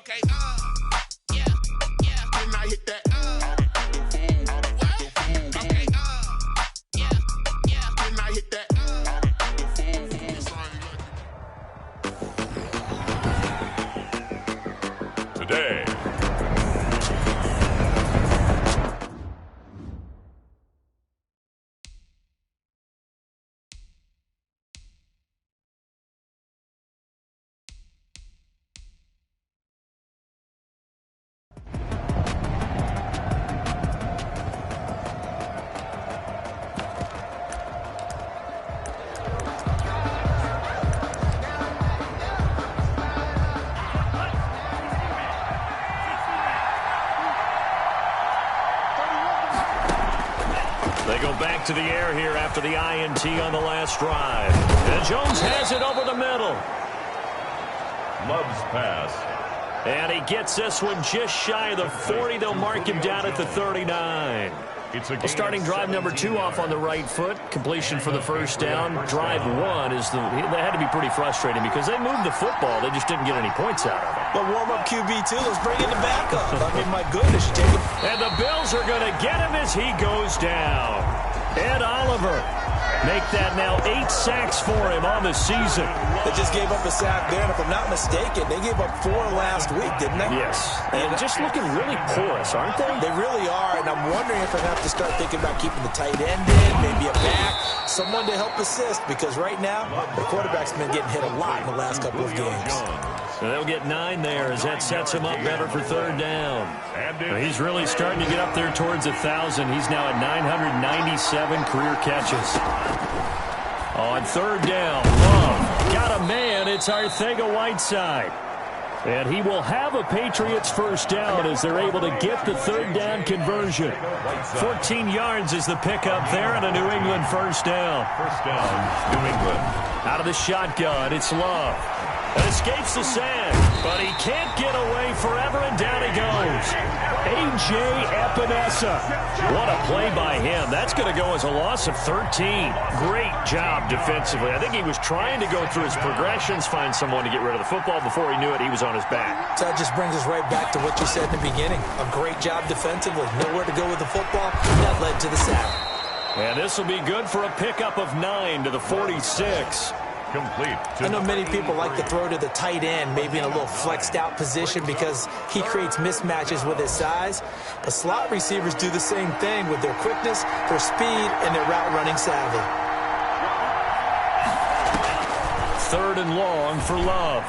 Okay, yeah, yeah. Didn't I hit that? What? Okay, yeah, yeah. Didn't I hit that? Today. They go back to the air here after the INT on the last drive. And Jones has it over the middle. Love's pass. And he gets this one just shy of the 40. They'll mark him down at the 39. Well, starting drive number 2 off on the right foot. Completion for the first down. Drive 1 is they had to be pretty frustrating because they moved the football. They just didn't get any points out of it. But warm-up QB2, let's bring in the backup. I mean, my goodness, you take it. And the Bills are going to get him as he goes down. Ed Oliver make that now 8 sacks for him on the season. They just gave up a sack there, and if I'm not mistaken, they gave up 4 last week, didn't they? Yes. And just looking really porous, aren't they? They really are, and I'm wondering if I have to start thinking about keeping the tight end in, maybe a back, someone to help assist, because right now, the quarterback's been getting hit a lot in the last couple of games. So they'll get 9 there as that sets him up better for third down. He's really starting to get up there towards 1,000. He's now at 997 career catches. On third down, Love got a man. It's Arcega-Whiteside. And he will have a Patriots first down as they're able to get the third down conversion. 14 yards is the pickup there and a New England first down. First down, New England. Out of the shotgun, it's Love. Escapes the sand, but he can't get away forever, and down he goes. A.J. Epinesa. What a play by him. That's going to go as a loss of 13. Great job defensively. I think he was trying to go through his progressions, find someone to get rid of the football. Before he knew it, he was on his back. So that just brings us right back to what you said in the beginning. A great job defensively. Nowhere to go with the football. That led to the sack. And this will be good for a pickup of 9 to the 46. Complete. I know many people like to throw to the tight end, maybe in a little flexed out position because he creates mismatches with his size. But slot receivers do the same thing with their quickness, their speed, and their route running savvy. Third and long for Love.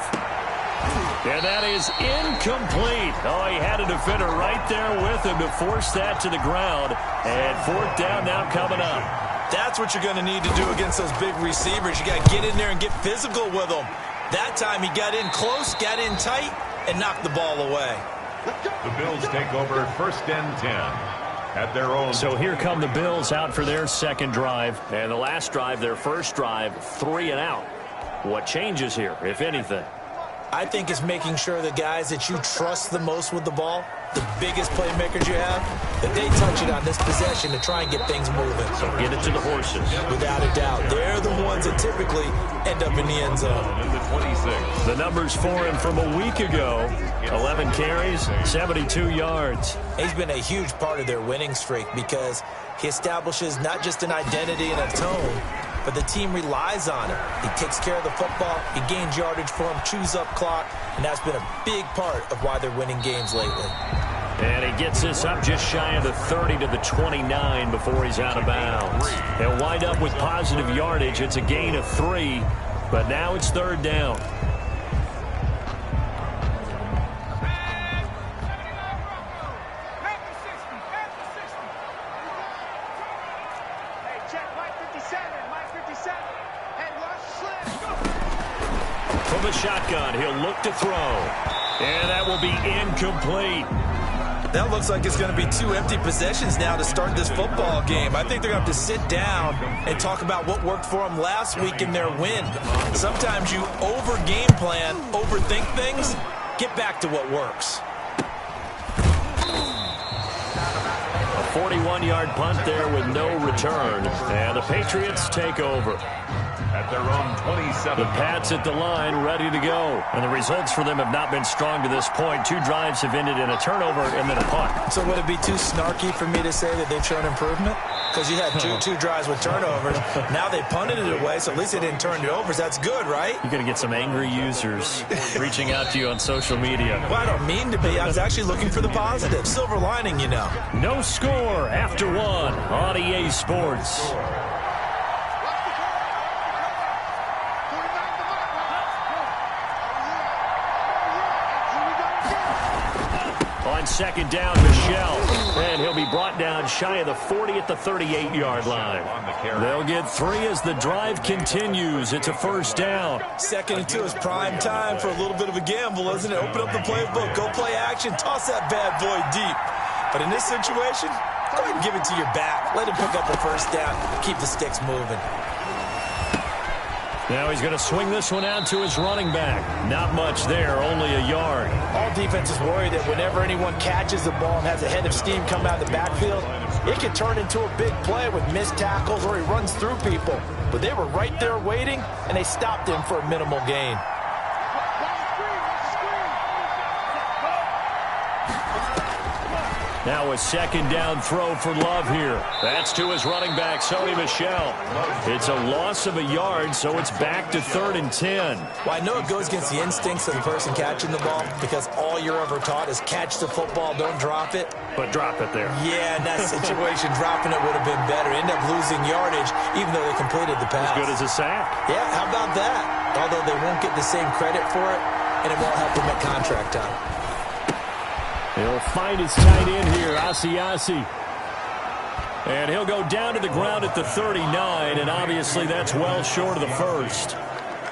And that is incomplete. Oh, he had a defender right there with him to force that to the ground. And fourth down now coming up. That's what you're going to need to do against those big receivers. You got to get in there and get physical with them. That time he got in close, got in tight, and knocked the ball away. The Bills take over first and 10 at their own. So here come the Bills out for their second drive. And the last drive, their first drive, 3 and out. What changes here, if anything? I think it's making sure the guys that you trust the most with the ball, the biggest playmakers you have, that they touch it on this possession to try and get things moving. So get it to the horses. Without a doubt. They're the ones that typically end up in the end zone. The numbers for him from a week ago, 11 carries, 72 yards. He's been a huge part of their winning streak because he establishes not just an identity and a tone, but the team relies on him. He takes care of the football, he gains yardage for him, chews up clock, and that's been a big part of why they're winning games lately. And he gets this up just shy of the 30 to the 29 before he's out of bounds. He'll wind up with positive yardage. It's a gain of 3, but now it's third down. From the shotgun, he'll look to throw. And that will be incomplete. That looks like it's going to be 2 empty possessions now to start this football game. I think they're going to have to sit down and talk about what worked for them last week in their win. Sometimes you over-game plan, overthink things. Get back to what works. A 41-yard punt there with no return. And the Patriots take over. at their own 27. The Pats at the line, ready to go. And the results for them have not been strong to this point. 2 drives have ended in a turnover and then a punt. So would it be too snarky for me to say that they've shown improvement? Because you had two drives with turnovers. Now they punted it away, so at least they didn't turn it over. So that's good, right? You're going to get some angry users reaching out to you on social media. Well, I don't mean to be. I was actually looking for the positive. Silver lining, you know. No score after 1 on EA Sports. On second down, Michelle. And he'll be brought down shy of the 40 at the 38-yard line. They'll get 3 as the drive continues. It's a first down. 2nd and 2 is prime time for a little bit of a gamble, isn't it? Open up the playbook. Go play action. Toss that bad boy deep. But in this situation, go ahead and give it to your back. Let him pick up a first down. Keep the sticks moving. Now he's going to swing this one out to his running back. Not much there, only a yard. All defenses worry that whenever anyone catches the ball and has a head of steam come out of the backfield, it can turn into a big play with missed tackles or he runs through people. But they were right there waiting, and they stopped him for a minimal gain. Now a second down throw for Love here. That's to his running back, Sony Michel. It's a loss of a yard, so it's back to 3rd and 10. Well, I know it goes against the instincts of the person catching the ball because all you're ever taught is catch the football, don't drop it. But drop it there. Yeah, in that situation, dropping it would have been better. End up losing yardage, even though they completed the pass. As good as a sack. Yeah, how about that? Although they won't get the same credit for it, and it won't help them at contract time. He'll find his tight end here, Asiasi. And he'll go down to the ground at the 39, and obviously that's well short of the first.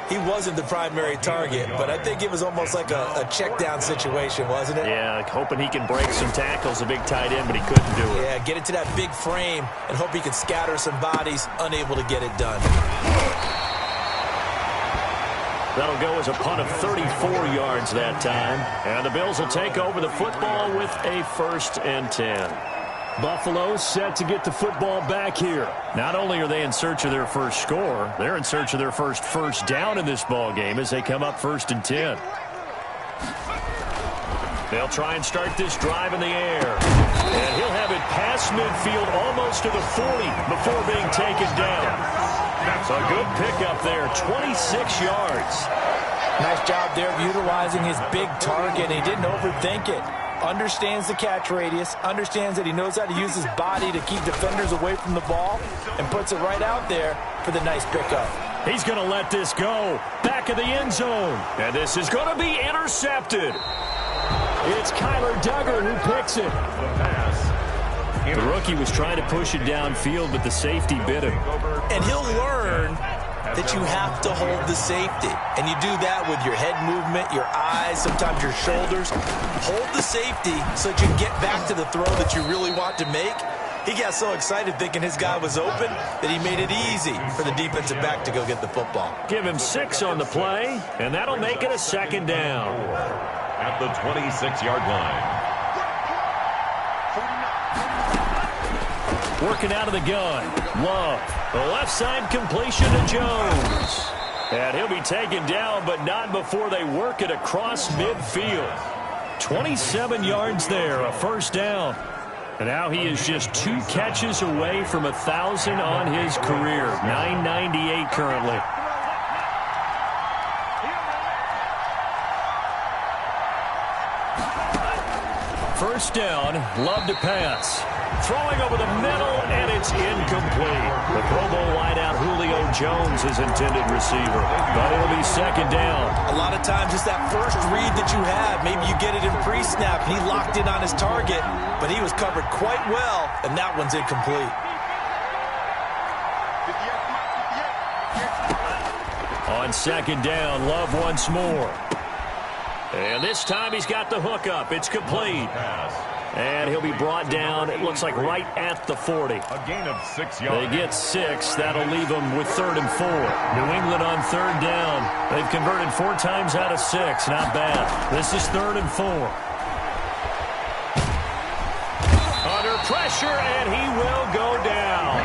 He wasn't the primary target, but I think it was almost like a check-down situation, wasn't it? Yeah, hoping he can break some tackles, a big tight end, but he couldn't do it. Yeah, get it to that big frame and hope he can scatter some bodies, unable to get it done. That'll go as a punt of 34 yards that time. And the Bills will take over the football with a 1st and 10. Buffalo set to get the football back here. Not only are they in search of their first score, they're in search of their first down in this ball game as they come up 1st and 10. They'll try and start this drive in the air. And he'll have it past midfield almost to the 40 before being taken down. That's a good pickup there, 26 yards. Nice job there of utilizing his big target. He didn't overthink it. Understands the catch radius, understands that he knows how to use his body to keep defenders away from the ball, and puts it right out there for the nice pickup. He's going to let this go. Back of the end zone. And this is going to be intercepted. It's Kyler Duggar who picks it. The rookie was trying to push it downfield, but the safety bit him. And he'll learn that you have to hold the safety. And you do that with your head movement, your eyes, sometimes your shoulders. Hold the safety so that you can get back to the throw that you really want to make. He got so excited thinking his guy was open that he made it easy for the defensive back to go get the football. Give him 6 on the play, and that'll make it a 2nd down. At the 26-yard line. Working out of the gun. Love. The left side completion to Jones. And he'll be taken down, but not before they work it across midfield. 27 yards there, a 1st down. And now he is just 2 catches away from 1,000 on his career. 998 currently. First down, Love to pass. Throwing over the middle, and it's incomplete. The Pro Bowl wideout Julio Jones is intended receiver, but it'll be 2nd down. A lot of times it's that first read that you have. Maybe you get it in pre-snap, and he locked in on his target, but he was covered quite well, and that one's incomplete. On 2nd down, Love once more. And this time he's got the hook up. It's complete. And he'll be brought down, it looks like right at the 40. A gain of 6 yards. They get 6. That'll leave them with 3rd and 4. New England on 3rd down. They've converted 4 times out of 6. Not bad. This is 3rd and 4. Under pressure, and he will go down.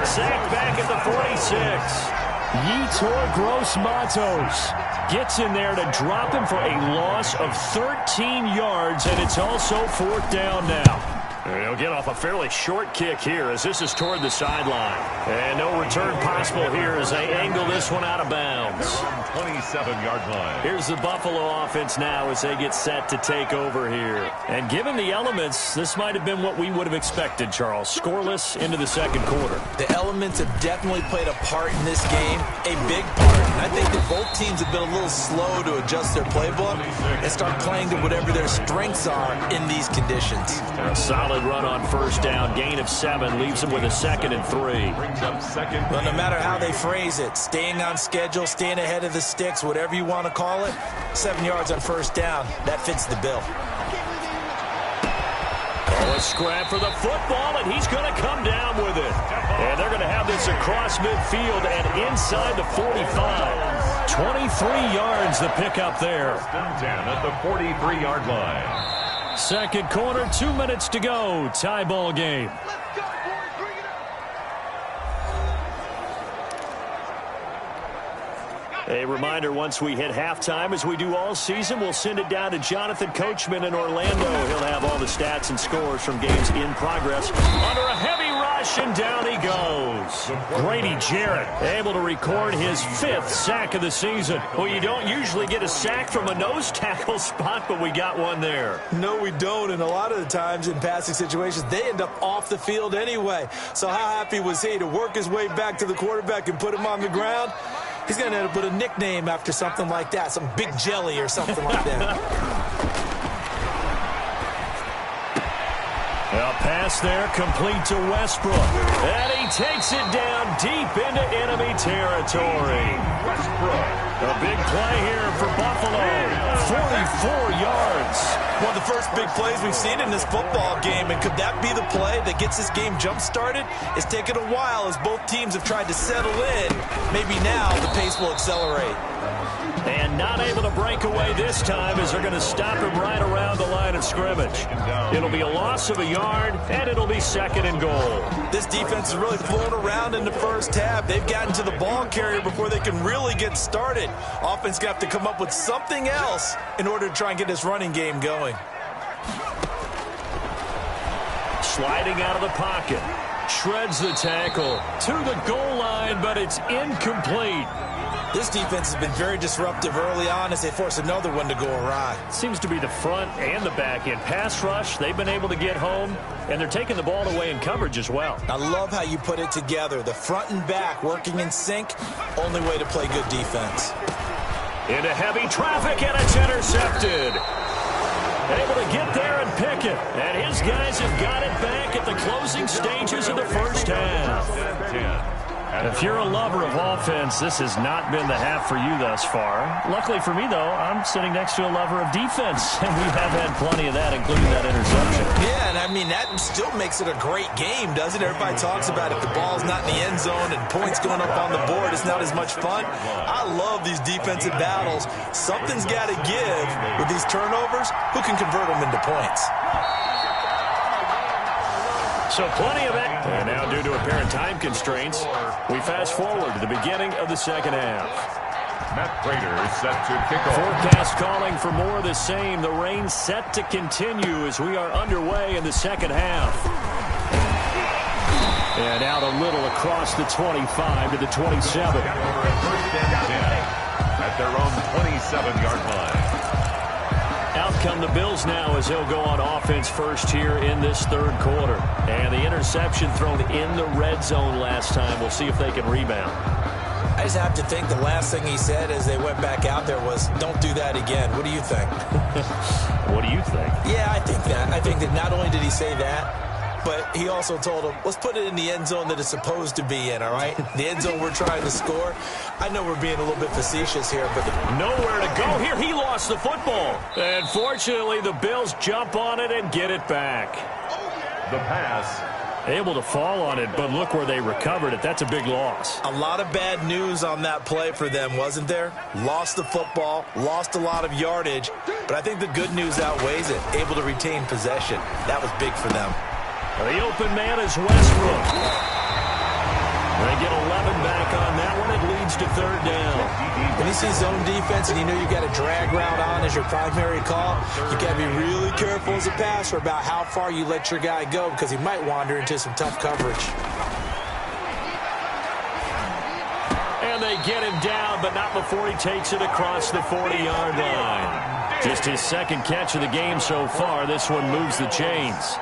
Sacked back at the 46. Yetur Gross-Matos gets in there to drop him for a loss of 13 yards, and it's also 4th down now. And he'll get off a fairly short kick here as this is toward the sideline. And no return possible here as they angle this one out of bounds. 27-yard line. Here's the Buffalo offense now as they get set to take over here. And given the elements, this might have been what we would have expected, Charles. Scoreless into the second quarter. The elements have definitely played a part in this game, a big part. And I think that both teams have been a little slow to adjust their playbook and start playing to whatever their strengths are in these conditions. A solid run on 1st down, gain of 7, leaves them with a 2nd and 3. Well, no matter how they phrase it, staying on schedule, staying ahead of the sticks, whatever you want to call it, 7 yards on 1st down, that fits the bill. Oh, a scrap for the football, and he's going to come down with it. And they're going to have this across midfield and inside the 45. 23 yards the pickup there. 10 at the 43-yard line. Second quarter, 2 minutes to go. Tie ball game. A reminder, once we hit halftime, as we do all season, we'll send it down to Jonathan Coachman in Orlando. He'll have all the stats and scores from games in progress. Under a heavy rush, and down he goes. Grady Jarrett able to record his 5th sack of the season. Well, you don't usually get a sack from a nose tackle spot, but we got one there. No, we don't, and a lot of the times in passing situations, they end up off the field anyway. So how happy was he to work his way back to the quarterback and put him on the ground? He's going to end up with a nickname after something like that, some Big Jelly or something like that. A pass there, complete to Westbrook. And he takes it down deep into enemy territory. Westbrook. A big play here for Buffalo. 44 yards. One of the first big plays we've seen in this football game, and could that be the play that gets this game jump-started? It's taken a while as both teams have tried to settle in. Maybe now the pace will accelerate. And not able to break away this time as they're going to stop him right around the line of scrimmage. It'll be a loss of a yard, and it'll be 2nd and goal. This defense is really flown around in the first half. They've gotten to the ball carrier before they can really get started. Offense got to come up with something else in order to try and get this running game going. Sliding out of the pocket. Shreds the tackle to the goal line, but it's incomplete. This defense has been very disruptive early on as they force another one to go awry. Seems to be the front and the back end. Pass rush, they've been able to get home, and they're taking the ball away in coverage as well. I love how you put it together. The front and back working in sync, only way to play good defense. Into heavy traffic, and it's intercepted. Able to get there and pick it. And his guys have got it back at the closing stages of the first half. If you're a lover of offense, this has not been the half for you thus far. Luckily for me, though, I'm sitting next to a lover of defense, and we have had plenty of that, including that interception. Yeah, and I mean, that still makes it a great game, doesn't it? Everybody talks about if the ball's not in the end zone and points going up on the board, it's not as much fun. I love these defensive battles. Something's got to give with these turnovers. Who can convert them into points? So plenty of it. And now, due to apparent time constraints, we fast forward to the beginning of the second half. Matt Prater is set to kick off. Forecast calling for more of the same. The rain set to continue as we are underway in the second half. And out a little across the 25 to the 27. First and 10 at their own 27-yard line. Out come the Bills now as they'll go on offense first here in this third quarter. And the interception thrown in the red zone last time. We'll see if they can rebound. I just have to think the last thing he said as they went back out there was, don't do that again. What do you think? What do you think? Yeah, I think that. I think that not only did he say that, but he also told him, let's put it in the end zone that it's supposed to be in, all right? The end zone we're trying to score. I know we're being a little bit facetious here, but nowhere to go here. He lost the football. And fortunately, the Bills jump on it and get it back. The pass. Able to fall on it, but look where they recovered it. That's a big loss. A lot of bad news on that play for them, wasn't there? Lost the football, lost a lot of yardage, but I think the good news outweighs it. Able to retain possession. That was big for them. The open man is Westbrook. They get 11 back back on that one. It leads to third down. When you see zone defense and you know you got a drag route on as your primary call, you got to be really careful as a passer about how far you let your guy go because he might wander into some tough coverage. And they get him down, but not before he takes it across the 40-yard line. Just his second catch of the game so far. This one moves the chains.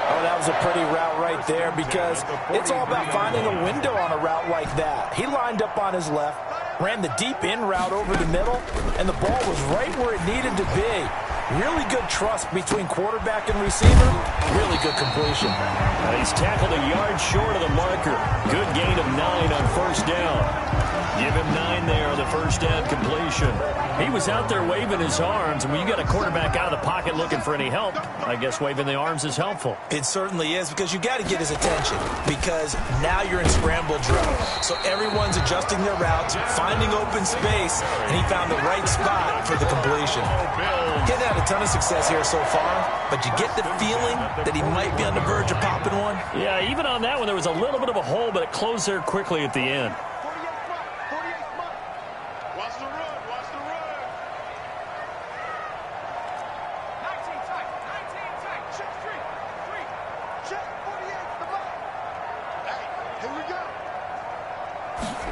Oh, that was a pretty route right there because it's all about finding a window on a route like that. He lined up on his left, ran the deep in route over the middle, and the ball was right where it needed to be. Really good trust between quarterback and receiver. Really good completion. He's tackled a yard short of the marker. Good gain of 9 on first down. Give him 9 there on the first down completion. He was out there waving his arms, and when you got a quarterback out of the pocket looking for any help, I guess waving the arms is helpful. It certainly is because you got to get his attention because now you're in scramble drill. So everyone's adjusting their routes, finding open space, and he found the right spot for the completion. He's had a ton of success here so far, but you get the feeling that he might be on the verge of popping one. Yeah, even on that one, there was a little bit of a hole, but it closed there quickly at the end.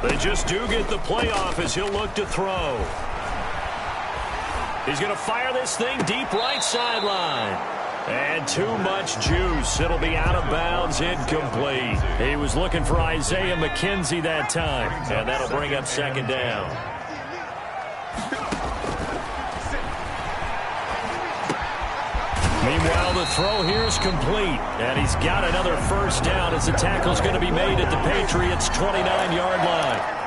They just do get the playoff as he'll look to throw. He's going to fire this thing deep right sideline. And too much juice. It'll be out of bounds, incomplete. He was looking for Isaiah McKenzie that time. And that'll bring up second down. Meanwhile, the throw here is complete. And he's got another first down as the tackle's going to be made at the Patriots' 29-yard line.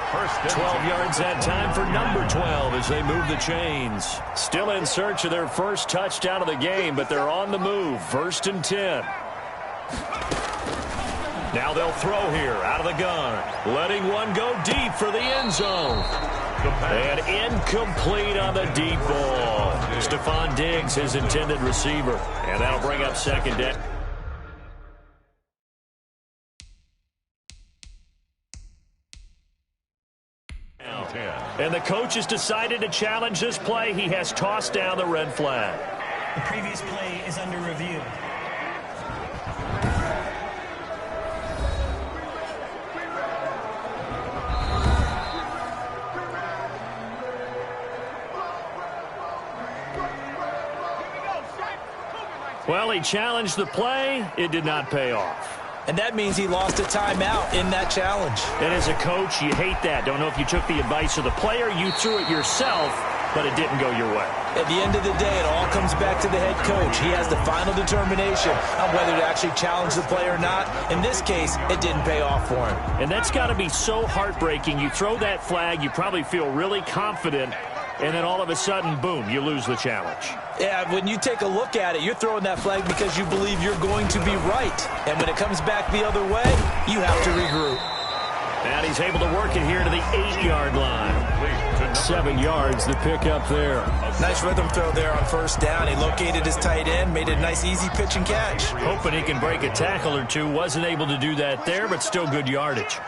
12 yards that time for number 12 as they move the chains. Still in search of their first touchdown of the game, but they're on the move. 1st and 10. Now they'll throw here out of the gun. Letting one go deep for the end zone. And incomplete on the deep ball. Stephon Diggs, his intended receiver. And that'll bring up second down. And the coach has decided to challenge this play. He has tossed down the red flag. The previous play is under review. Well, he challenged the play. It did not pay off. And that means he lost a timeout in that challenge. And as a coach, you hate that. Don't know if you took the advice of the player, you threw it yourself, but it didn't go your way. At the end of the day, it all comes back to the head coach. He has the final determination on whether to actually challenge the play or not. In this case, it didn't pay off for him. And that's got to be so heartbreaking. You throw that flag, you probably feel really confident, and then all of a sudden, boom, you lose the challenge. Yeah, when you take a look at it, you're throwing that flag because you believe you're going to be right. And when it comes back the other way, you have to regroup. And he's able to work it here to the 8-yard line. 7 yards, the pick up there. Nice rhythm throw there on first down. He located his tight end, made a nice easy pitch and catch. Hoping he can break a tackle or two. Wasn't able to do that there, but still good yardage.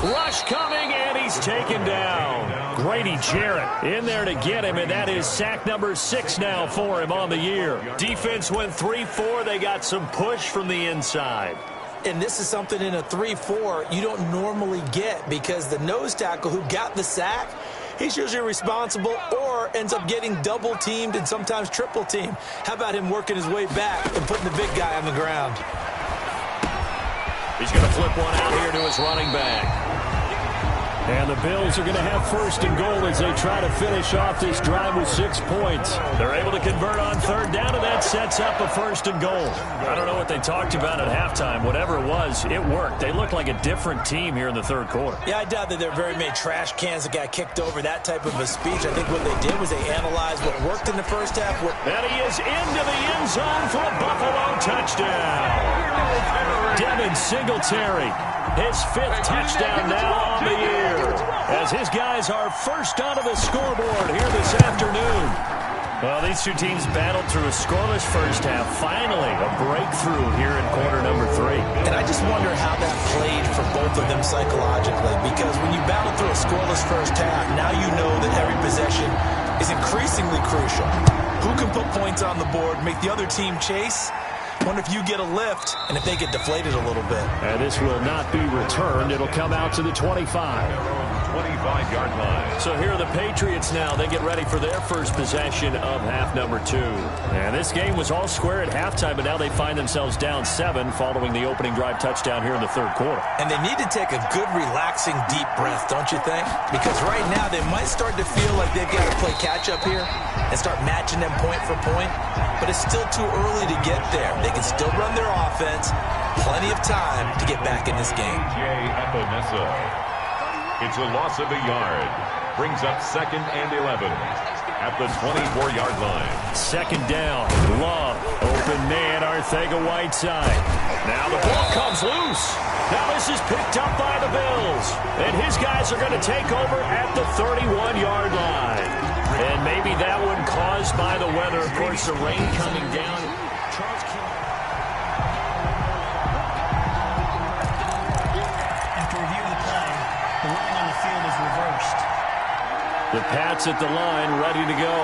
Rush coming, and he's taken down. Grady Jarrett in there to get him, and that is sack number 6 now for him on the year. Defense went 3-4. They got some push from the inside. And this is something in a 3-4 you don't normally get because the nose tackle who got the sack, he's usually responsible or ends up getting double-teamed and sometimes triple-teamed. How about him working his way back and putting the big guy on the ground? He's going to flip one out here to his running back. And the Bills are going to have 1st and goal as they try to finish off this drive with 6 points. They're able to convert on 3rd down, and that sets up a 1st and goal. I don't know what they talked about at halftime. Whatever it was, it worked. They look like a different team here in the 3rd quarter. Yeah, I doubt that there are very many trash cans that got kicked over, that type of a speech. I think what they did was they analyzed what worked in the first half. And he is into the end zone for a Buffalo touchdown. Devin Singletary, his 5th touchdown now on the year, as his guys are first onto the scoreboard here this afternoon. Well, these two teams battled through a scoreless first half. Finally, a breakthrough here in quarter number 3. And I just wonder how that played for both of them psychologically, because when you battle through a scoreless first half, now you know that every possession is increasingly crucial. Who can put points on the board, make the other team chase? Wonder if you get a lift and if they get deflated a little bit. And this will not be returned. It'll come out to the 25. 25-yard line. So here are the Patriots now. They get ready for their first possession of half number 2. And this game was all square at halftime, but now they find themselves down 7 following the opening drive touchdown here in the third quarter. And they need to take a good, relaxing, deep breath, don't you think? Because right now they might start to feel like they've got to play catch-up here and start matching them point for point. But it's still too early to get there. They can still run their offense. Plenty of time to get back in this game. It's a loss of a yard. Brings up 2nd and 11 at the 24-yard line. Second down. Love. Open man. Arcega-Whiteside. Now the ball comes loose. Now this is picked up by the Bills. And his guys are going to take over at the 31-yard line. And maybe that one caused by the weather. Of course, the rain coming down. After review of the play, the running on the field is reversed. The Pats at the line, ready to go.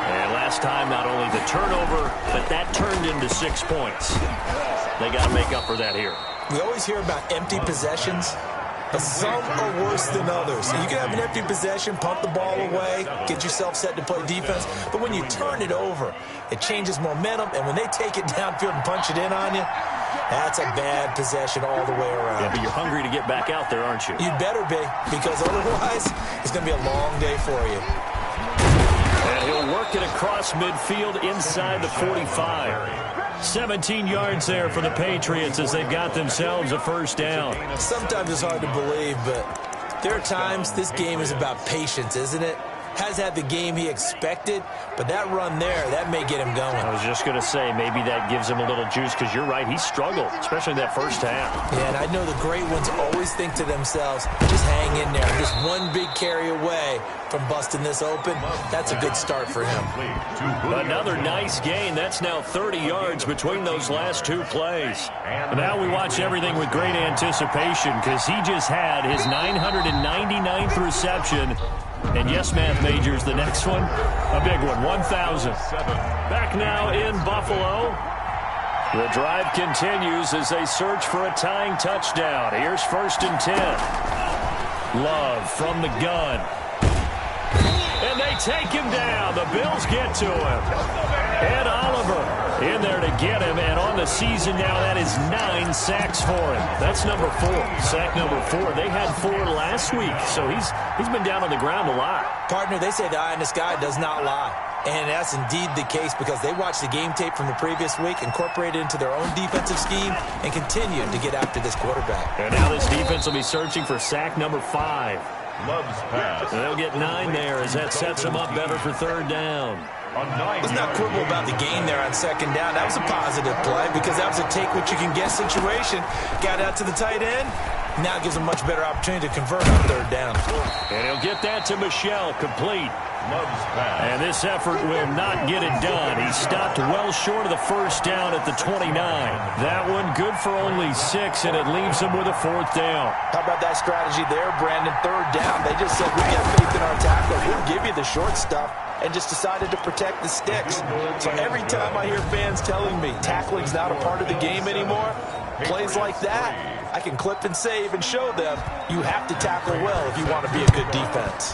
And last time, not only the turnover, but that turned into 6 points. They got to make up for that here. We always hear about empty possessions, but some are worse than others. You can have an empty possession, punt the ball away, get yourself set to play defense, but when you turn it over, it changes momentum, and when they take it downfield and punch it in on you, that's a bad possession all the way around. Yeah, but you're hungry to get back out there, aren't you? You'd better be, because otherwise, it's going to be a long day for you. And he'll work it across midfield inside the 45. 17 yards there for the Patriots as they've got themselves a first down. Sometimes it's hard to believe, but there are times this game is about patience, isn't it? Has had the game he expected, but that run there, that may get him going. I was just going to say, maybe that gives him a little juice, because you're right, he struggled, especially in that first half. Yeah, and I know the great ones always think to themselves, just hang in there. Just one big carry away from busting this open. That's a good start for him. Another nice gain. That's now 30 yards between those last 2 plays. And now we watch everything with great anticipation, because he just had his 999th reception. And yes, math majors, the next one, a big one, 1,000. Back now in Buffalo. The drive continues as they search for a tying touchdown. Here's 1st and 10. Love from the gun. And they take him down. The Bills get to him. Ed Oliver in there to get him. And on the season now, that is 9 sacks for him. That's number 4. Sack number 4. They had 4 last week, so he's been down on the ground a lot. Partner, they say the eye in the sky does not lie. And that's indeed the case, because they watched the game tape from the previous week, incorporated it into their own defensive scheme, and continued to get after this quarterback. And now this defense will be searching for sack number 5. Love's pass. And they'll get 9 there as that sets them up better for 3rd down. Let's not quibble about the gain there on 2nd down. That was a positive play, because that was a take-what-you-can-get situation. Got out to the tight end. Now it gives them a much better opportunity to convert on 3rd down. And he'll get that to Michel, complete. Love's pass. And this effort will not get it done. He stopped well short of the 1st down at the 29. That one good for only 6, and it leaves him with a 4th down. How about that strategy there, Brandon? 3rd down. They just said, we got faith in our tackles. We'll give you the short stuff, and just decided to protect the sticks. So every time I hear fans telling me tackling's not a part of the game anymore, plays like that, I can clip and save and show them you have to tackle well if you want to be a good defense.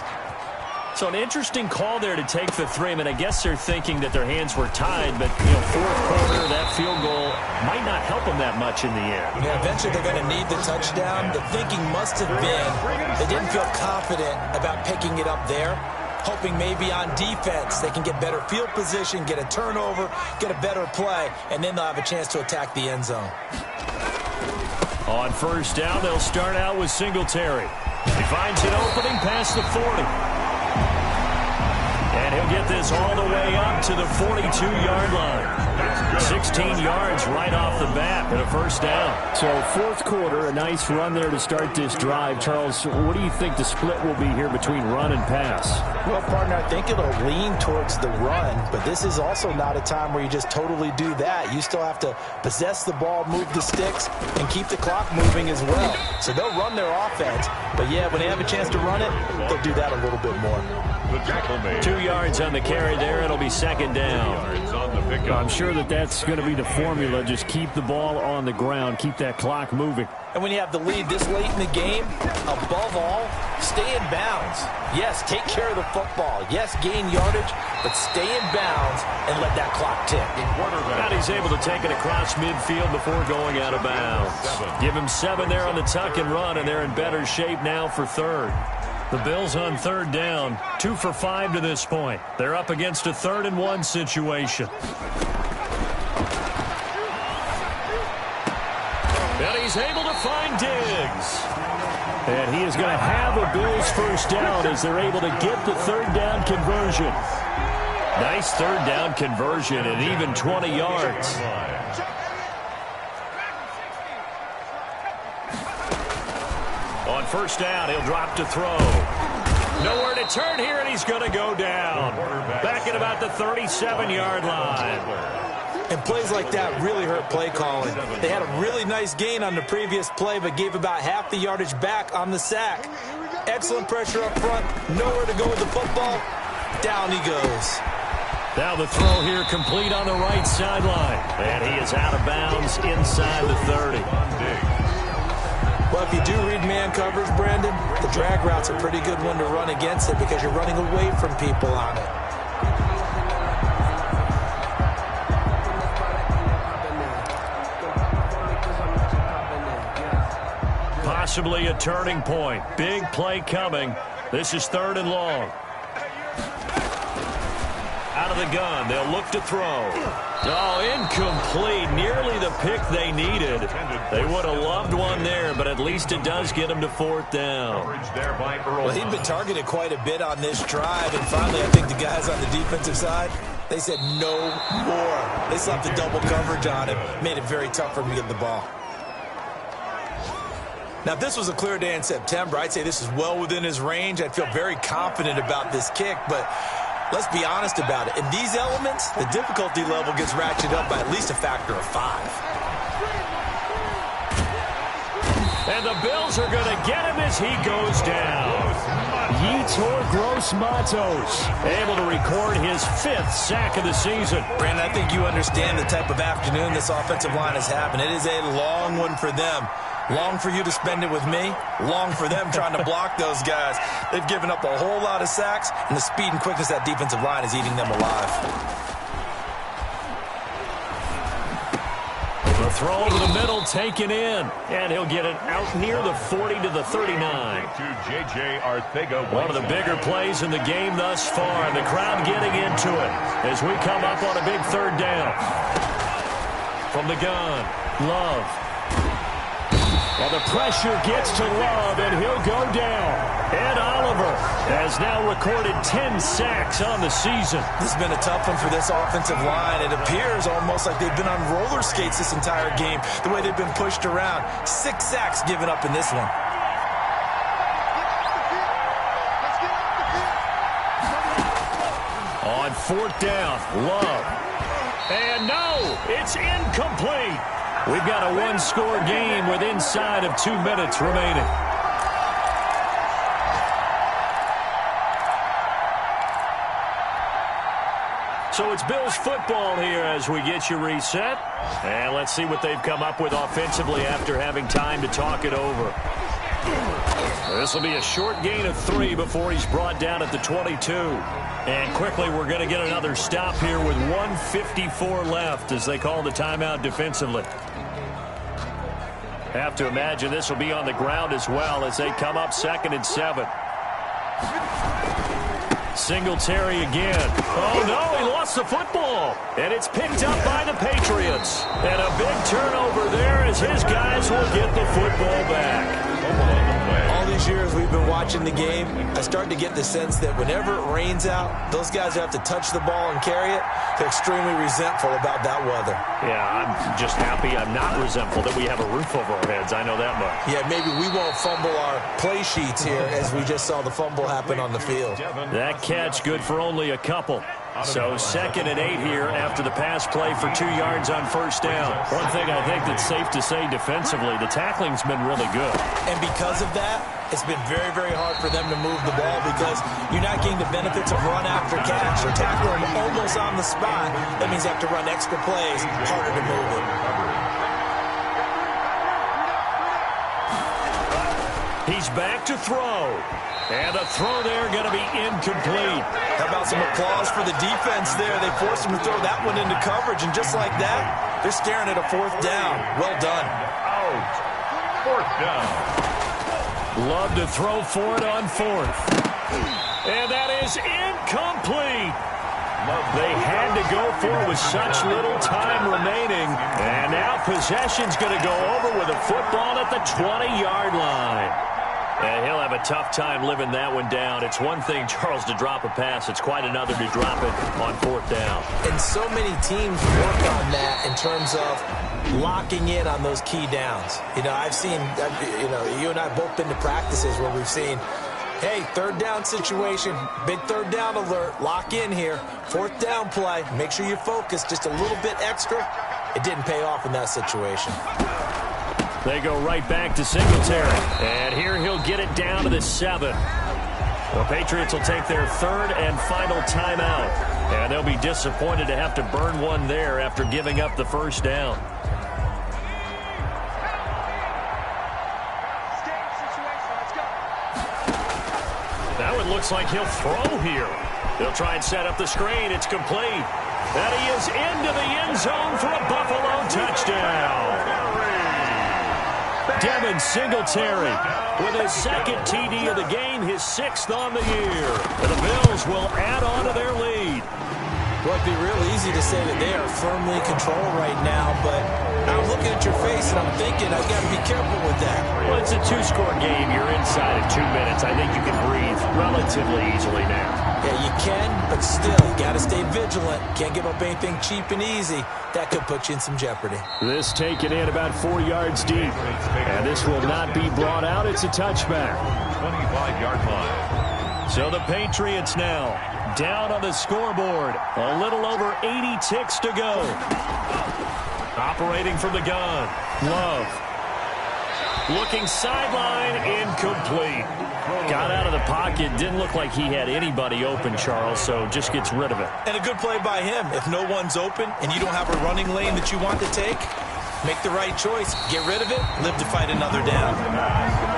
So an interesting call there to take the 3. I mean, I guess they're thinking that their hands were tied, but, 4th quarter, that field goal might not help them that much in the end. Yeah, eventually they're going to need the touchdown. The thinking must have been they didn't feel confident about picking it up there, hoping maybe on defense they can get better field position, get a turnover, get a better play, and then they'll have a chance to attack the end zone. On 1st down, they'll start out with Singletary. He finds an opening past the 40. And he'll they'll get this all the way up to the 42-yard line. 16 yards right off the bat and a first down. So fourth quarter, a nice run there to start this drive. Charles, what do you think the split will be here between run and pass? Well, partner, I think it'll lean towards the run, but this is also not a time where you just totally do that. You still have to possess the ball, move the sticks, and keep the clock moving as well. So they'll run their offense, but yeah, when they have a chance to run it, they'll do that a little bit more. 2 yards on the carry there. It'll be second down. I'm sure that's going to be the formula. Just keep the ball on the ground. Keep that clock moving. And when you have the lead this late in the game, above all, stay in bounds. Yes, take care of the football. Yes, gain yardage, but stay in bounds and let that clock tick. And he's able to take it across midfield before going out of bounds. Give him 7 there on the tuck and run, and they're in better shape now for third. The Bills on third down, 2 for 5 to this point. They're up against a 3rd and 1 situation. And he's able to find Diggs. And he is going to have a Bills first down as they're able to get the third down conversion. Nice third down conversion and even 20 yards. On first down, he'll drop to throw. Nowhere to turn here, and he's going to go down. Back at about the 37-yard line. And plays like that really hurt play calling. They had a really nice gain on the previous play, but gave about half the yardage back on the sack. Excellent pressure up front. Nowhere to go with the football. Down he goes. Now the throw here complete on the right sideline. And he is out of bounds inside the 30. Well, if you do read man coverage, Brandon, the drag route's a pretty good one to run against it because you're running away from people on it. Possibly a turning point. Big play coming. This is 3rd and long. Out of the gun. They'll look to throw. Oh, incomplete. Nearly the pick they needed. They would have loved one there, but at least it does get them to 4th down. Well, he'd been targeted quite a bit on this drive, and finally I think the guys on the defensive side, they said no more. They slapped the double coverage on him. Made it very tough for him to get the ball. Now, if this was a clear day in September, I'd say this is well within his range. I'd feel very confident about this kick, but let's be honest about it. In these elements, the difficulty level gets ratcheted up by at least a factor of 5. And the Bills are going to get him as he goes down. Yetur Gross-Matos able to record his 5th sack of the season. Brandon, I think you understand the type of afternoon this offensive line is having. It is a long one for them. Long for you to spend it with me. Long for them trying to block those guys. They've given up a whole lot of sacks, and the speed and quickness of that defensive line is eating them alive. The throw over the middle taken in, and he'll get it out near the 40 to the 39. One of the bigger plays in the game thus far, and the crowd getting into it as we come up on a big 3rd down. From the gun, Love. Well, the pressure gets to Love, and he'll go down. Ed Oliver has now recorded 10 sacks on the season. This has been a tough one for this offensive line. It appears almost like they've been on roller skates this entire game, the way they've been pushed around. 6 sacks given up in this one. On 4th down, Love. And no, it's incomplete. We've got a 1-score game with inside of 2 minutes remaining. So it's Bills football here as we get you reset. And let's see what they've come up with offensively after having time to talk it over. This will be a short gain of 3 before he's brought down at the 22. And quickly, we're going to get another stop here with 1:54 left as they call the timeout defensively. Have to imagine this will be on the ground as well as they come up 2nd and 7. Singletary again. Oh, no, he lost the football. And it's picked up by the Patriots. And a big turnover there as his guys will get the football back. All the these years we've been watching the game, I start to get the sense that whenever it rains out, those guys who have to touch the ball and carry it, they're extremely resentful about that weather. Yeah, I'm just happy I'm not resentful that we have a roof over our heads. I know that much. Yeah, maybe we won't fumble our play sheets here as we just saw the fumble happen on the field. That catch good for only a couple. So 2nd and 8 here after the pass play for 2 yards on first down. One thing I think that's safe to say defensively, the tackling's been really good. And because of that, it's been very, very hard for them to move the ball because you're not getting the benefits of run after catch. You're tackling them almost on the spot. That means you have to run extra plays, harder to move it. He's back to throw. And the throw there going to be incomplete. How about some applause for the defense there? They forced him to throw that one into coverage, and just like that, they're staring at a 4th down. Well done. Out. 4th down. Love to throw for it on 4th. And that is incomplete. They had to go for it with such little time remaining. And now possession's going to go over with a football at the 20-yard line. And he'll have a tough time living that one down. It's one thing, Charles, to drop a pass. It's quite another to drop it on 4th down. And so many teams work on that in terms of locking in on those key downs. You know, I've seen, you and I have both been to practices where we've seen, hey, 3rd down situation, big 3rd down alert, lock in here, 4th down play, make sure you focus just a little bit extra. It didn't pay off in that situation. They go right back to Singletary. And here he'll get it down to the 7. The Patriots will take their 3rd and final timeout. And they'll be disappointed to have to burn one there after giving up the first down. Now it looks like he'll throw here. He'll try and set up the screen. It's complete. And he is into the end zone for a Buffalo touchdown. Devin Singletary with his 2nd TD of the game, his 6th on the year. And the Bills will add on to their lead. Well, it'd be real easy to say that they are firmly in control right now, but I'm looking at your face and I'm thinking I've got to be careful with that. Well, it's a 2-score game. You're inside of 2 minutes. I think you can breathe relatively easily now. Yeah, you can, but still, you got to stay vigilant. Can't give up anything cheap and easy. That could put you in some jeopardy. This taken in about 4 yards deep. And this will not be brought out. It's a touchback. 25-yard line. So the Patriots now down on the scoreboard. A little over 80 ticks to go. Operating from the gun. Love. Looking sideline, incomplete. Got out of the pocket. Didn't look like he had anybody open, Charles, so just gets rid of it. And a good play by him. If no one's open and you don't have a running lane that you want to take, make the right choice. Get rid of it. Live to fight another down.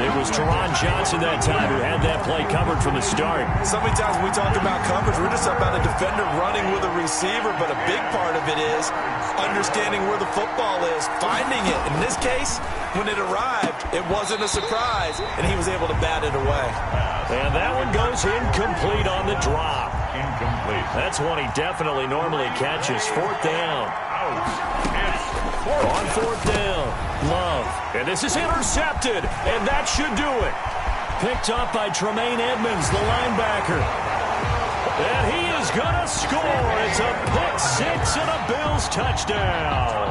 It was Teron Johnson that time who had that play covered from the start. So many times when we talk about coverage, we're just about a defender running with a receiver, but a big part of it is understanding where the football is, finding it. In this case, when it arrived, it wasn't a surprise, and he was able to bat it away. And that one goes incomplete on the drop. Incomplete. That's one he definitely normally catches. 4th down. Out. It's On 4th down. Love. And this is intercepted, and that should do it. Picked up by Tremaine Edmonds, the linebacker. And he is going to score. It's a pick 6 and a Bills touchdown.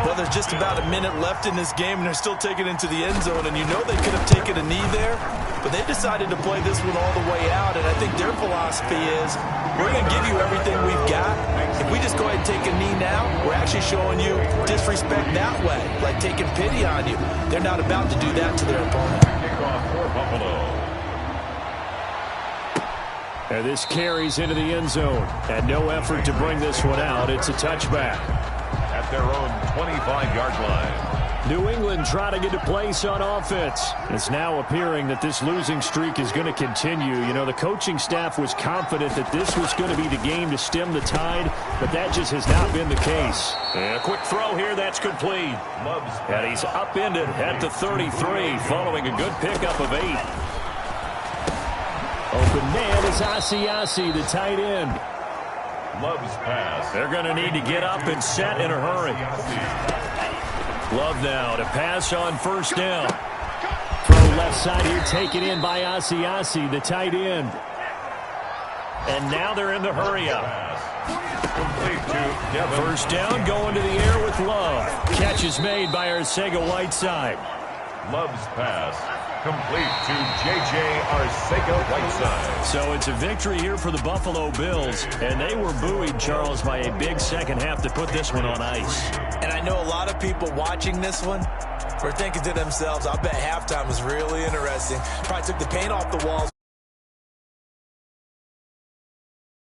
Well, there's just about a minute left in this game, and they're still taking it into the end zone. And you know they could have taken a knee there, but they decided to play this one all the way out. And I think their philosophy is, we're going to give you everything we've got. If we just go ahead and take a knee now, we're actually showing you disrespect that way, like taking pity on you. They're not about to do that to their opponent. kickoff for Buffalo. And this carries into the end zone. And no effort to bring this one out. It's a touchback. At their own 25-yard line. New England trying to get a place on offense. It's now appearing that this losing streak is going to continue. You know, the coaching staff was confident that this was going to be the game to stem the tide, but that just has not been the case. And a quick throw here, that's complete. And he's upended at the 33 following a good pickup of 8. Open man is Asiasi, the tight end. Love's pass. They're going to need to get up and set in a hurry. Love now to pass on first down. Throw left side here, taken in by Asiasi, the tight end. And now they're in the hurry-up. Complete to Devin. First down, going to the air with Love. Catch is made by Arcega-Whiteside. Love's pass. Complete to J.J. Arcega-Whiteside. So it's a victory here for the Buffalo Bills. And they were buoyed, Charles, by a big second half to put this one on ice. And I know a lot of people watching this one were thinking to themselves, I bet halftime was really interesting. Probably took the paint off the walls